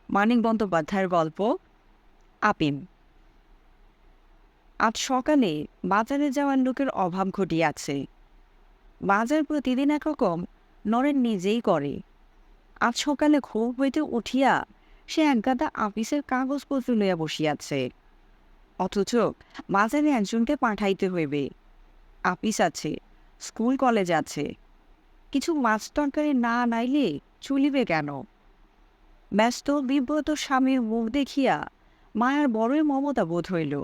মানিক বন্দ্যোপাধ্যায়ের গল্প আপিল। আজ সকালে বাজারে যাওয়ার লোকের অভাব ঘটিয়াছে। বাজার প্রতিদিন একরকম নরেন নিজেই করে। আজ সকালে ঘুম হইতে উঠিয়া সে একগাদা আপিসের কাগজপত্র লইয়া বসিয়াছে। অথচ বাজারে একজনকে পাঠাইতে হইবে। আপিস আছে, স্কুল কলেজ আছে, কিছু মাছ তরকারি না আনাইলে চলিবে কেন? ব্যস্ত বিব্রত স্বামীর মুখ দেখিয়া মায়ার বড়ই মমতা বোধ হইল।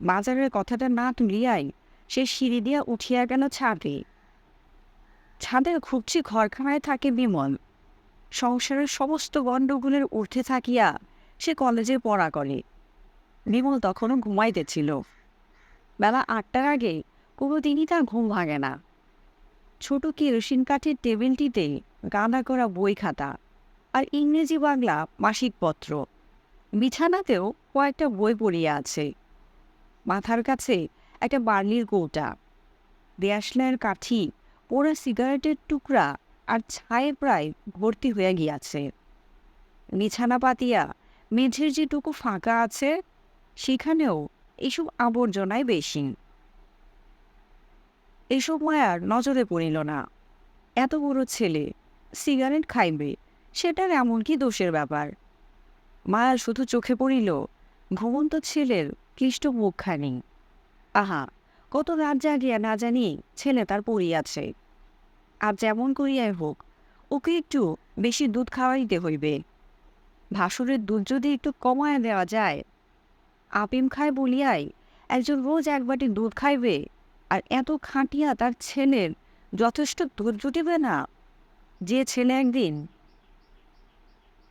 বাজারের কথাটা না তুলিয়াই সে সিঁড়ি দিয়া উঠিয়া গেল ছাদে। ছাদের খুবছি ঘরখানায় থাকে বিমল। সংসারের সমস্ত গণ্ডগোলের ঊর্ধ্বে থাকিয়া সে কলেজে পড়া করে। বিমল তখনও ঘুমাইতেছিল। বেলা 8টার আগে কোনোদিনই তার ঘুম ভাঙে না। ছোট কেরোসিন কাঠের টেবিলটিতে গাঁদা করা বই খাতা আর ইংরেজি বাংলা মাসিক পত্র। বিছানাতেও কয়েকটা বই পড়িয়া আছে। মাথার কাছে একটা বার্লির কৌটা, দেয়াশলাইয়ের কাঠি, পোড়া সিগারেটের টুকরা আর ছায়ে প্রায় ভর্তি হইয়া গিয়াছে। বিছানা পাতিয়া মেঝের যেটুকু ফাঁকা আছে সেখানেও এইসব আবর্জনাই বেশি। এসব মায়ার নজরে পড়িল না। এত বড় ছেলে সিগারেট খাইবে, সেটার এমন কি দোষের ব্যাপার? মায়ার শুধু চোখে পড়িল ঘুমন্ত ছেলের ক্লিষ্ট মুখখানি। আহা, কত রাত জাগিয়া না জানি ছেলে তার পড়িয়াছে। আর যেমন করিয়াই হোক ওকে একটু বেশি দুধ খাওয়াইতে হইবে। ভাসুরের দুধ যদি একটু কমায়া দেওয়া যায়। আপিম খায় বলিয়াই একজন রোজ এক বাটি দুধ খাইবে, আর এত খাটিয়া তার ছেলের যথেষ্ট দুধ জুটিবে না? যে ছেলে একদিন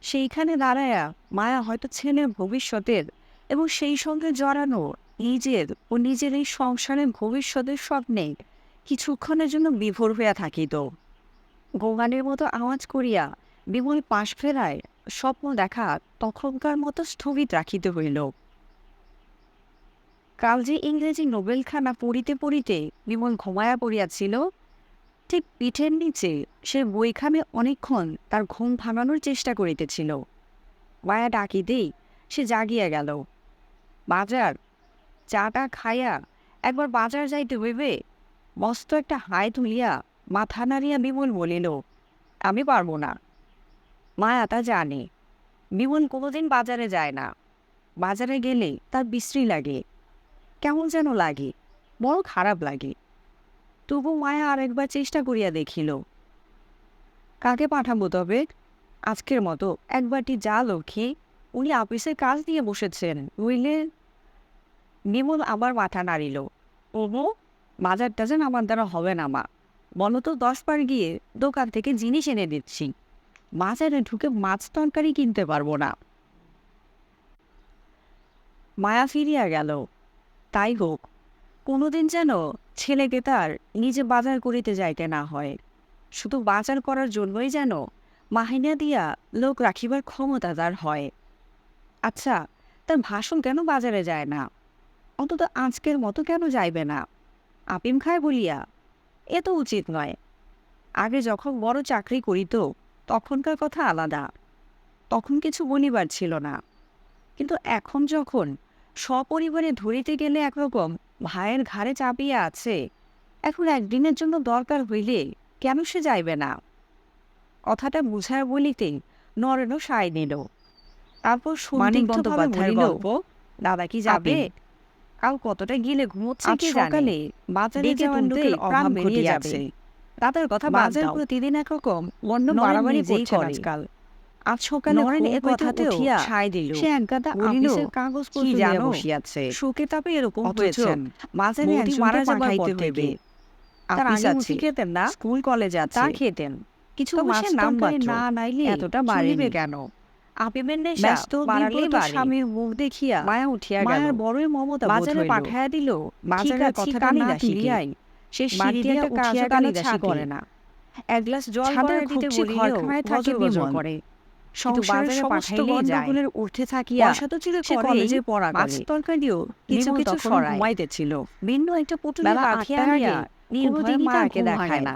সেইখানে দাঁড়ায়া মায়া হয়তো ছেলের ভবিষ্যতের এবং সেই সঙ্গে জড়ানো নিজের ও নিজের এই সংসারের ভবিষ্যতের স্বপ্নে কিছুক্ষণের জন্য বিভোর হইয়া থাকিত। গোগানের মতো আওয়াজ করিয়া বিমল পাশ ফেরায় স্বপ্ন দেখা তখনকার মতো স্থগিত রাখিতে হইল। কাল যে ইংরেজি নোবেলখানা পড়িতে পড়িতে বিমল ঘুমায়া পড়িয়াছিল, ঠিক পিঠের নিচে সে বইখানে অনেকক্ষণ তার ঘুম ভাঙানোর চেষ্টা করিতেছিল। মায়া ডাকিতেই সে জাগিয়া গেল। বাজার, চাটা খাইয়া একবার বাজার যাইতে হইবে। মস্ত একটা হাই তুলিয়া মাথা নাড়িয়া বিমল বলিল, আমি পারবো না। মায়া তা জানে। বিমল কোনোদিন বাজারে যায় না। বাজারে গেলে তার বিশ্রী লাগে, কেমন যেন লাগে, বড় খারাপ লাগে। তবু মায়া আরেকবার চেষ্টা করিয়া দেখিল। কাকে পাঠাবো তবে? আজকের মতো একবারটি যা লক্ষ্মী, উনি অফিসের কাজ নিয়ে বসেছেন বুঝলে। বিমল আবার মাথা নাড়িল। ওহো, বাজার টাজার আমার দ্বারা হবে না মা। বলো তো 10 বার গিয়ে দোকান থেকে জিনিস এনে দিচ্ছি। বাজারে ঢুকে মাছ তরকারি কিনতে পারবো না। মায়া ফিরিয়া গেল। তাই হোক, কোনোদিন যেন ছেলেকে তার নিজে বাজার করিতে যাইতে না হয়। শুধু বাজার করার জন্যই যেন মাহিনা দিয়া লোক রাখিবার ক্ষমতা তার হয়। আচ্ছা, তার ভাষণ কেন বাজারে যায় না? অন্তত আজকের মতো কেন যাইবে না? আপিম খায় বলিয়া? এ তো উচিত নয়। আগে যখন বড় চাকরি করিত তখনকার কথা আলাদা, তখন কিছু বলিবার ছিল না। কিন্তু এখন যখন সপরিবারে ধরিতে গেলে একরকম ভাইয়ের ঘাড়ে চাপিয়া আছে, এখন একদিনের জন্য দরকার হইলে কেন সে যাইবে না? কথাটা বুঝায় বলিতেই নরেনও সায় নিল। তারপর মানিক সন্দিগ্ধভাবে বন্দ্যোপাধ্যায়ের বলিল, গল্প দাদা কি যাবে? আপিল। কাল কতটা গিলে ঘুমোচ্ছে আজ কে জানে। সকালে বাজারে ডেকে যাওয়ার তুলতেই লোকের প্রাণ অভাব বেরিয়ে ঘটিয়াছে। যাবে। তাদের কথা বাদ বাজার দাও। প্রতিদিন একরকম বড্ড নরেন বাড়াবাড়ি নিজেই করছেন করে। আজকাল। আজ সকালে নরেন ঘুম এ হইতে কথাতেও উঠিয়া সায় দিল। সে একগাদা বলিল, আপিসের কি কাগজপত্র লইয়া জানো, বসিয়াছে। শোকে তাপে এরকম অথচ হয়েছেন। বাজারে বৌদি একজনকে মারা যাবার পাঠাইতে পর হইবে। থেকে। তার আপিস আগে আছে, মুচি খেতেন না? স্কুল কলেজ তা আছে, খেতেন, কিছু তবে মাছ সে তরকারি নামমাত্র, না আনাইলে এতটা চলিবে বাড়েনি। কেন? আপিমের নেশা ব্যস্ত বাড়ালেই বিব্রত বাড়ে। স্বামীর মুখ দেখিয়া মায়া উঠিয়া গেল। মায়ার বড়ই মমতা বোধ বাজারে হইল। পাঠাইয়া দিল। ঠিক বাজারের আছি কথাটা না কালিদাসীকে। তুলিয়াই সে সিঁড়ি বাড়তি দিয়া একটা উঠিয়া কাজও গেল কালিদাসী ছাদে। করে না। এক গ্লাস জল ছাদের গড়ায় দিতে খুবছি বলিলেও ঘরখানায় থাকে গজর গজর বিমল। করে। কিন্তু সংসারের বাজারে সমস্ত পাঠাইলেই যায়। গণ্ডগোলের ঊর্ধ্বে থাকিয়া পয়সা তো চিলে সে করেই, কলেজে পড়া মাছ করে। তরকারিও কিছু বিমল কিছু তখন সরায়। ঘুমাইতেছিল। ভিন্ন একটা পুটুলি বেলা পাথিয়ে 8টার আনিয়া আগে নির্ভয়ে কোনোদিনই তার মায়াকে ঘুম ভাঙে দেখায়। না।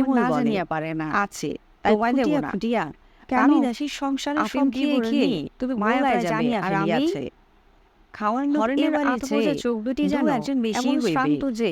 বিমল না বলে, জানিয়া পারে না। আছে, তাই তোমায় দেব ফুটিয়া না। ফুটিয়া কেন আমি দাসীর সংসারে আফিম সব খেয়ে খেয়ে খেয়ে খেয়ে তুমি মায়া গোলায় প্রায় যাবে, জানিয়া আর আমি ফেলিয়াছে। খাওয়ার লোক হরেনের এ বাড়িতে বাড়িতে চোখ দুটি দু যেন একজন বেশি এমন হইবে। শ্রান্ত যে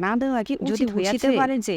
না দেওয়া কি যদি উচিত বুঝিতে হইয়াছে? পারে যে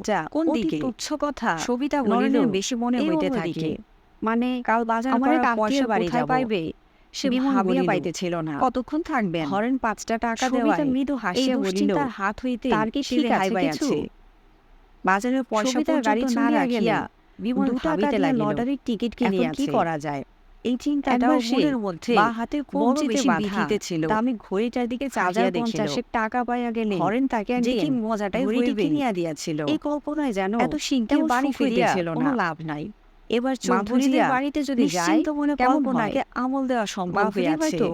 যা কোন অতি দিকে? তুচ্ছ কথা সবিতা বলিল, নরেনের বেশি মনে এই হইতে অন্যদিকে। থাকে। মানে কাল বাজার আমার এক করার আত্মীয় পয়সা বাড়ি কোথায় যাব পাইবে সে বিমল ভাবিয়া বলিল, পাইতেছিল না। কতক্ষণ থাকবেন? হরেন ৫ টাকা সবিতা দেওয়ায় মৃদু এই হাসিয়া বলিল, দুশ্চিন্তার হাত হইতে তার কি সে ঠিক রেহাই আছে কিছু? পাইয়াছে। বাজারের পয়সা সবিতার গাড়ি পর্যন্ত না চলিয়া রাখিয়া গেলে বিমল 2 টাকা ভাবিতে দিয়ে লাগিল, লটারির টিকিট এখন কিনিয়াছে। কি করা যায়? এই চিন্তাটাও একবার সে মনের মধ্যে বা হাতে বড় কঞ্চিতে বেশি বাঁধা বিঁধিতেছিল। দামি ঘড়িটার দিকে চাহিয়া দেখিল। 50 টাকা পাইয়া গেলে হরেন তাকে যে কি একদিন মজাটাই ঘড়িটি হইবে কিনিয়া দিয়াছিল। এই কল্পনায় যেন এত শিগগির তেমন বাড়ি সুখ ফিরিয়া হইতেছিল কোনো না। লাভ নাই। এবার চোখ মাধুরীদের বুজিয়া বাড়িতে যদি যায় নিশ্চিন্ত মনে কেমন কল্পনাকে হয়? আমল দেওয়া সম্ভব মাধুরী হইয়াছে। হয়তো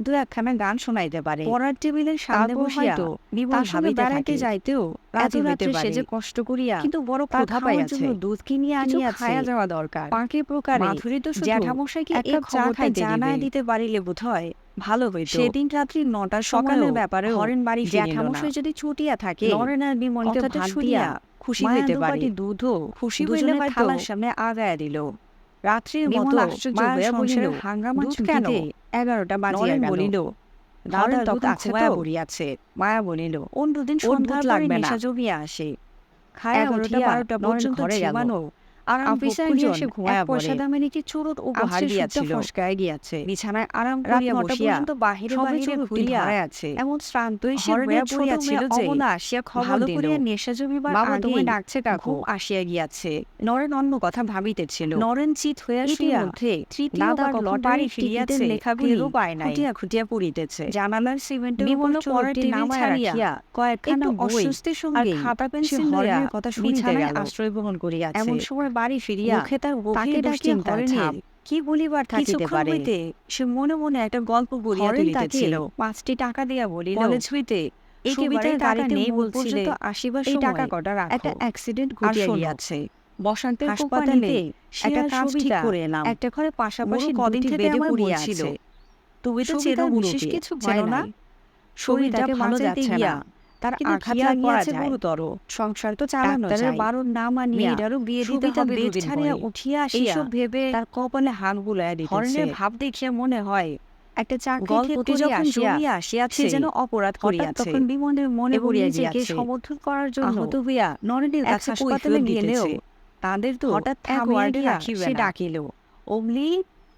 দু একখানা গান শোনাইতে পারে। পড়ার টেবিলের সামনে তারপর বসিয়া হয়তো বিমল তার সঙ্গে ভাবিতে বেড়াইতে থাকে, যাইতেও এত রাজি হইতে রাত্রে সে পারে। যে কষ্ট করিয়া কিন্তু বড় তার ক্ষুধা খাওয়ার পাইয়াছে, জন্য দুধ কিনিয়া কিছু আনিয়াছে। খাইয়া যাওয়া দরকার। পাঁকে প্রকারে মাধুরী তো শুধু জ্যাঠামশাইকে এক এই কাপ চা খবরটা খাইতে জানায় দিবে। দিতে পারিলে বোধহয় ভালো হইত। সেদিন রাত্রি 9টার সকালের সময়ও ব্যাপারেও হরেন বাড়ি ফিরিল না। জ্যাঠামশাই যদি ছুটিয়া থাকে নরেন আর বিমলকে কথাটা ভাত শুনিয়া দিয়া খুশি মায়া হইতে পারে। দুপাটি দুধও খুশি হইলে দুজনের হয়তো থালার সামনে আগায়া দিল। রাত্রির বিমল মতো আশ্চর্য মায়ের হইয়া বলিল, সংসারের হাঙ্গামা দুধ কেন? চুকিতে 11টা বাজিয়া নরেন গেল। বলিল, হরেন দাদার দুধ তখন আছে ঘুমায়া তো? পড়িয়াছে। মায়া বলিল, অন্য দিন ওর সন্ধ্যার দুধ পরে লাগবে না। নেশা জমিয়া আসে। খায়া 11টা উঠিয়া 12টা নরেন পর্যন্ত ঘরে গেল। ঝিমানো আরাম ভোগ অফিসার করিয়া জন সে এক ঘুমায়া পয়সা পড়ে। দামের একটি চুরুট উপহার আজকে সুখটা দিয়াছিল। ফসকায় গিয়াছে। বিছানায় আরাম রাত করিয়া 9টা বসিয়া পর্যন্ত বাহিরে সবে বাহিরে চুরুটটি ঘুরিয়া ধরায় আছে। এমন শ্রান্ত এসে হরেনের হইয়া ছোট পড়িয়াছিল মেয়ে যে অমলা আসিয়া খবর ভালো দিল, করিয়া নেশা জমিবার বাবা তোমায় আগেই ডাকছে কাকু। ঘুম আসিয়া গিয়াছে। নরেন অন্য কথা ভাবিতেছিল। নরেন চিত হইয়া শুইয়া ইতিমধ্যে তৃতীয়বার দাদা কখন লটারি বাড়ি ফিরিয়াছে ফিরিয়াছে লেখাগুলি টেরও পায় নাই। খুঁটিয়া খুঁটিয়া পড়িতেছে। জানালার সিমেন্টের উপর বিমলও পরের চুরুটটি টেবিল নামায়া ছাড়িয়া রাখিয়া কয়েকখানা একটু বই অস্বস্তির আর সঙ্গেই খাতা সে পেন্সিল লইয়া হরেনের কথা শুনিতে বিছানায় গেল। আশ্রয় গ্রহণ করিয়াছে। এমন সময় বাড়ি ফিরিয়া মুখে তার তাকে গভীর ডাকিয়া দুশ্চিন্তার হরেনের ছাপ কি বলিবার থাকিতে কিছুক্ষণ পারে। হইতে সে মনে মনে একটা গল্প গড়িয়া হরেন তাকে তুলিতেছিল। 5টি টাকা দিয়া বলিল, কলেজ হইতে একেবারে সুবিধার টাকা গাড়িতে নেই মূল বলছিলে, পর্যন্ত আসিবার এই সময় টাকা কটা রাখো। একটা অ্যাক্সিডেন্ট আর ঘটিয়া শোনো, গিয়াছে। বসন্তের হাসপাতালে কোম্পানিতে সে একটা আর কাজ ঠিক সুবিধা করে এলাম। একটা ঘরে পাশাপাশি বুড়ো কদিন 2টি থেকে বেডে আমায় পড়িয়া বলছিল, আছে। তুমি তো সুবিধার চেনো বিশেষ বিশেষ কিছু কিছু হয় চেনো না। না। শরীরটা শরীরটাকে ভালো বাঁচাইতে যাচ্ছে গিয়া না, তার কিন্তু আঘাত কি আর করা লাগিয়াছে যায়? গুরুতর। সংসার তো চালানো ডাক্তারের চাই। বারণ না মানিয়া মেয়েটারও বিয়ে দিতে সুবিধা হবে বেড দুদিন ছাড়িয়া পরে। উঠিয়া আসিয়া এইসব ভেবে তার কপালে হাত বুলাইয়া দিতেছে। হরেনের ভাব দেখিয়া মনে হয় একটা চাকরি ঠিক গল্পটি করিয়া যখন আসিয়া জমিয়া আসিয়াছে সে যেন অপরাধ হঠাৎ করিয়াছে। তখন বিমলের মনে এবং পড়িয়া নিজেকে গিয়াছে সমর্থন করার জন্য আহত হইয়া নরেনের এক কাছে হাসপাতালে কৈফিয়ত গেলেও দিতেছে। তাদের তো হঠাৎ এক থামিয়া ওয়ার্ডে গিয়া রাখিবে সে না। ডাকিল, অমনি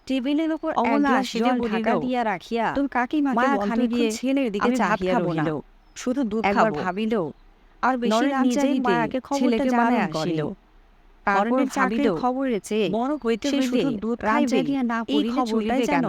টেবিলের উপর এক অমলা গ্লাস আসিয়া জল বলিল, ঢাকা দিয়া রাখিয়া তোর কাকিমাকে মায়া বল তো খানিকক্ষণ গিয়ে ছেলের দিকে আমি ভাত চাহিয়া খাবো না, রহিল। শুধু দুধ একবার খাবো। ভাবিল, আর বেশি নরেন রাত নিজেই জাগিতে মায়াকে খবরটা ছেলেকে জানাইয়া বারণ আসিল। করিল। তারপর হরেনের চাকরির ভাবিল, খবরের চেয়ে বড় হইতে সে হইলে শুধু দুধ রাত খাইবে, জাগিয়া না এই পড়িলে খবরটাই চলিবে যেন কেন?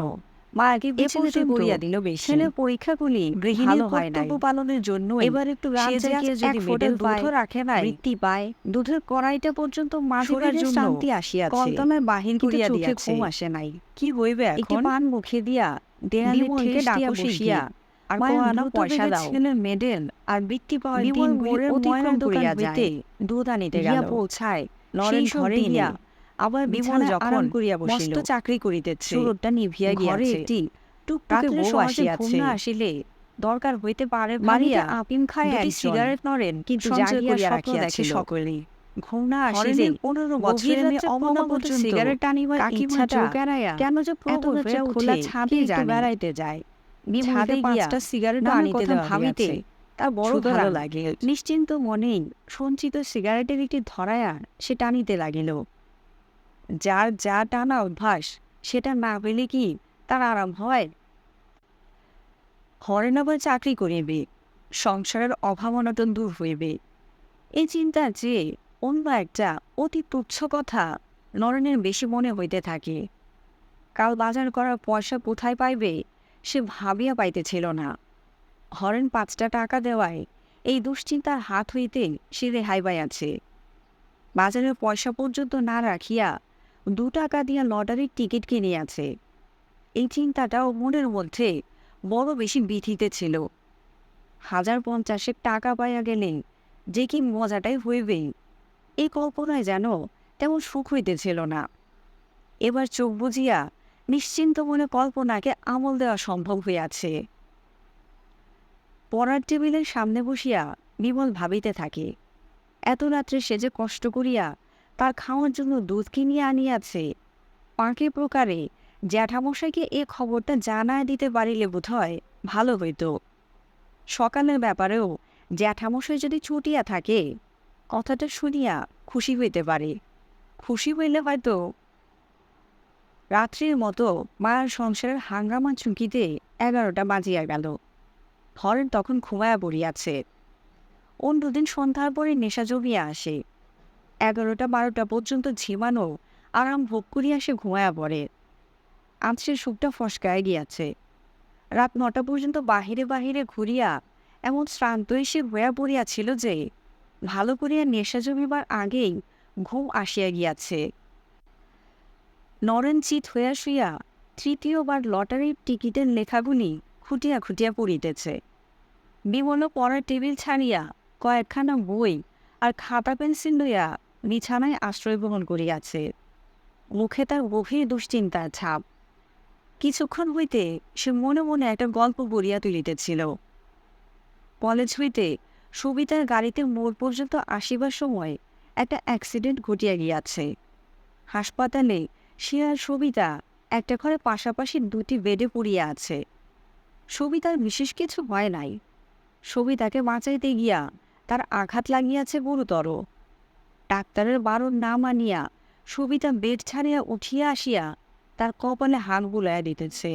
মায়াকে এ বিচলিত পর্যন্ত করিয়া দিল বেশি। ছেলের পরীক্ষাগুলি গৃহিণীর ভালো হয় নাই। কর্তব্য পালনের জন্যই এবার একটু রাত সে যে আজ জাগিয়ে যদি এক ফোঁটা মেডেল পায়, দুধও রাখে নাই, বৃত্তি পায়, দুধের কড়াইটা পর্যন্ত মাজিবার শরীরে জন্য শান্তি আসিয়াছে, কলতলায় বাহির কিন্তু করিয়া চোখে দিয়াছে। ঘুম আসে নাই। কি হইবে একটি এখন? পান মুখে দিয়া দেয়ালে বিমলকে ঠেস দিয়া ডাকো বসিয়া শিগগির, আর মায়া কো আনা দ্রুত পয়সা বেগে দাও। ছেলের মেডেল আর বৃত্তি পাওয়ার বিমল দিনগুলি মোড়ের অতিক্রম ময়নার দোকান করিয়া হইতে যায়। দুধ আনিতে গিয়া গেল। পৌঁছায় নরেন সেই সব ঘরে দিনে গিয়া আবার বিমল বিছানায় যখন আরাম করিয়া বসিল। মস্ত চাকরি করিতেছে, চুরুটটা নিভিয়া ঘরে গিয়াছে। একটি টুকটুকে রাত্রে বউ সহজে ঘুম আসিয়াছে। না আসিলে দরকার হইতে পারে বাড়িতে ভাবিয়া আপিম খায় দুটি একজন, সিগারেট নরেন কিন্তু সঞ্চয় জাগিয়া করিয়া স্বপ্ন দেখে রাখিয়াছিল। সকলেই। ঘুম না আসিলে হরেনের 15 বছরের মেয়ে অমলা পর্যন্ত সিগারেট টানিবার কাকিমার ইচ্ছাটা চোখ এড়াইয়া কেন যে এত প্রবল রাত্রে হইয়া খোলা ওঠে ছাদে কে একটু জানে। বেড়াইতে যায়। বিমলকে ছাদে গিয়া 5টা সিগারেট নানা আনিতে কথা দেওয়া ভাবিতে হইয়াছে। তার বড় সুতরাং ভালো লাগে। নিশ্চিন্ত মনেই সঞ্চিত সিগারেটের একটি ধরায়া সে টানিতে লাগিল। যার যা টানা অভ্যাস সেটা না পেলে কি তার আরাম হয়? হরেন আবার চাকরি করিবে, সংসারের অভাব অনটন দূর হইবে, এই চিন্তার চেয়ে অন্য একটা অতি তুচ্ছ কথা নরেনের বেশি মনে হইতে থাকে। কাল বাজার করার পয়সা কোথায় পাইবে সে ভাবিয়া পাইতেছিল না। হরেন 5টা টাকা দেওয়ায় এই দুশ্চিন্তার হাত হইতে সে রেহাই পাইয়াছে। বাজারের পয়সা পর্যন্ত না রাখিয়া 2 টাকা দিয়া লটারির টিকিট কিনিয়াছে। এই চিন্তাটাও মনের মধ্যে বড় বেশি বিধিতেছিল। 1050 টাকা পাইয়া গেলে যে কি মজাটাই হইবে, এই কল্পনায় যেন তেমন সুখ হইতেছিল না। এবার চোখ বুজিয়া নিশ্চিন্ত মনে কল্পনাকে আমল দেওয়া সম্ভব হইয়াছে। পড়ার টেবিলের সামনে বসিয়া বিমল ভাবিতে থাকে, এত রাত্রে সে যে কষ্ট করিয়া তার খাওয়ার জন্য দুধ কিনিয়া আনিয়াছে। পাঁকে প্রকারে জ্যাঠামশাইকে এ খবরটা জানায় দিতে পারিলে বোধহয় ভালো হইত। সকালের ব্যাপারেও জ্যাঠামশাই যদি ছুটিয়া থাকে, কথাটা শুনিয়া খুশি হইতে পারে। খুশি হইলে হয়তো রাত্রির মতো মায়ের সংসারের হাঙ্গামা চুকিতে 11টা বাজিয়া গেল। হরেন তখন ঘুমায়া পড়িয়াছে। অন্যদিন সন্ধ্যার পরে নেশা জমিয়া আসে। 11টা 12টা পর্যন্ত ঝিমানো আরাম ভোগ করিয়া সে ঘুমায়া পড়ে। আজ সে সুখটা ফসকায় গিয়াছে। রাত 9টা পর্যন্ত বাহিরে বাহিরে ঘুরিয়া এমন শ্রান্তই সে হইয়া পড়িয়াছিল যে ভালো করিয়া নেশা জমিবার আগেই ঘুম আসিয়া গিয়াছে। নরেন চিত হইয়া শুইয়া তৃতীয়বার লটারির টিকিটের লেখাগুলি খুঁটিয়া খুঁটিয়া পড়িতেছে। বিমল পড়ার টেবিল ছাড়িয়া কয়েকখানা বই আর খাতা পেন্সিল লইয়া বিছানায় আশ্রয় গ্রহণ করিয়াছে। মুখে তার গভীর দুশ্চিন্তার ছাপ। কিছুক্ষণ হইতে সে মনে মনে একটা গল্প গড়িয়া তুলিতেছিল। কলেজ হইতে সবিতার গাড়িতে মোড় পর্যন্ত আসিবার সময় একটা অ্যাক্সিডেন্ট ঘটিয়া গিয়াছে। হাসপাতালে সে আর সবিতা একটা ঘরে পাশাপাশি 2টি বেডে পড়িয়া আছে। সবিতার বিশেষ কিছু হয় নাই। সবিতাকে বাঁচাইতে গিয়া তার আঘাত লাগিয়াছে গুরুতর। ডাক্তারের বারণ না মানিয়া সবিতা বেড ছাড়িয়া উঠিয়া আসিয়া তার কপালে হাত বুলাইয়া দিতেছে।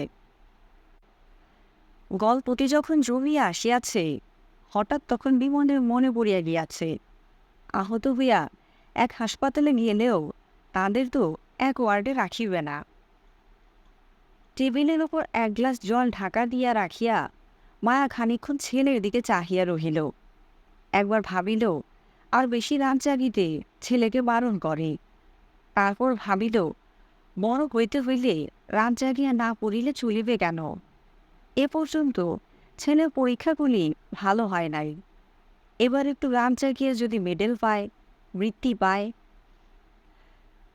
গল্পটি যখন জমিয়া আসিয়াছে, হঠাৎ তখন বিমলের মনে পড়িয়া গিয়াছে, আহত হইয়া এক হাসপাতালে গেলেও তাদের তো এক ওয়ার্ডে রাখিবে না। টেবিলের ওপর এক গ্লাস জল ঢাকা দিয়া রাখিয়া মায়া খানিকক্ষণ ছেলের দিকে চাহিয়া রহিল। একবার ভাবিল আর বেশি রাত জাগিতে ছেলেকে বারণ করে। তারপর ভাবিল বড় হইতে হইলে রাত জাগিয়া না পড়িলে চলিবে কেন? এ পর্যন্ত ছেলের পরীক্ষাগুলি ভালো হয় নাই। এবার একটু রাত জাগিয়ে যদি মেডেল পায়, বৃত্তি পায়।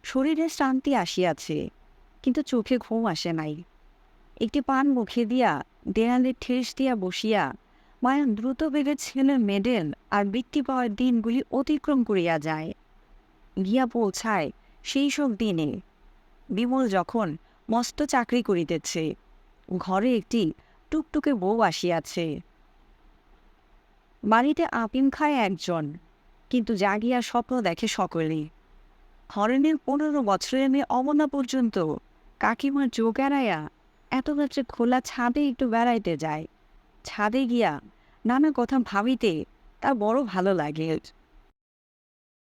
শরীরে শ্রান্তি আসিয়াছে, কিন্তু চোখে ঘুম আসে নাই। একটি পান মুখে দিয়া দেয়ালে ঠেস দিয়া বসিয়া মায়া দ্রুত বেগে ছেলের মেডেল আর বৃত্তি পাওয়ার দিনগুলি অতিক্রম করিয়া যায়। গিয়া পৌঁছায় সেই সব দিনে বিমল যখন মস্ত চাকরি করিতেছে, ঘরে একটি টুকটুকে বউ আসিয়াছে। বাড়িতে আপিম খায় একজন, কিন্তু জাগিয়া স্বপ্ন দেখে সকলে। হরেনের 15 বছরের মেয়ে অমনা পর্যন্ত কাকিমার চোখ এড়াইয়া এত রাত্রে খোলা ছাদে একটু বেড়াইতে যায়। ছাদে গিয়া নানা কথা ভাবিতে তার বড় ভালো লাগে।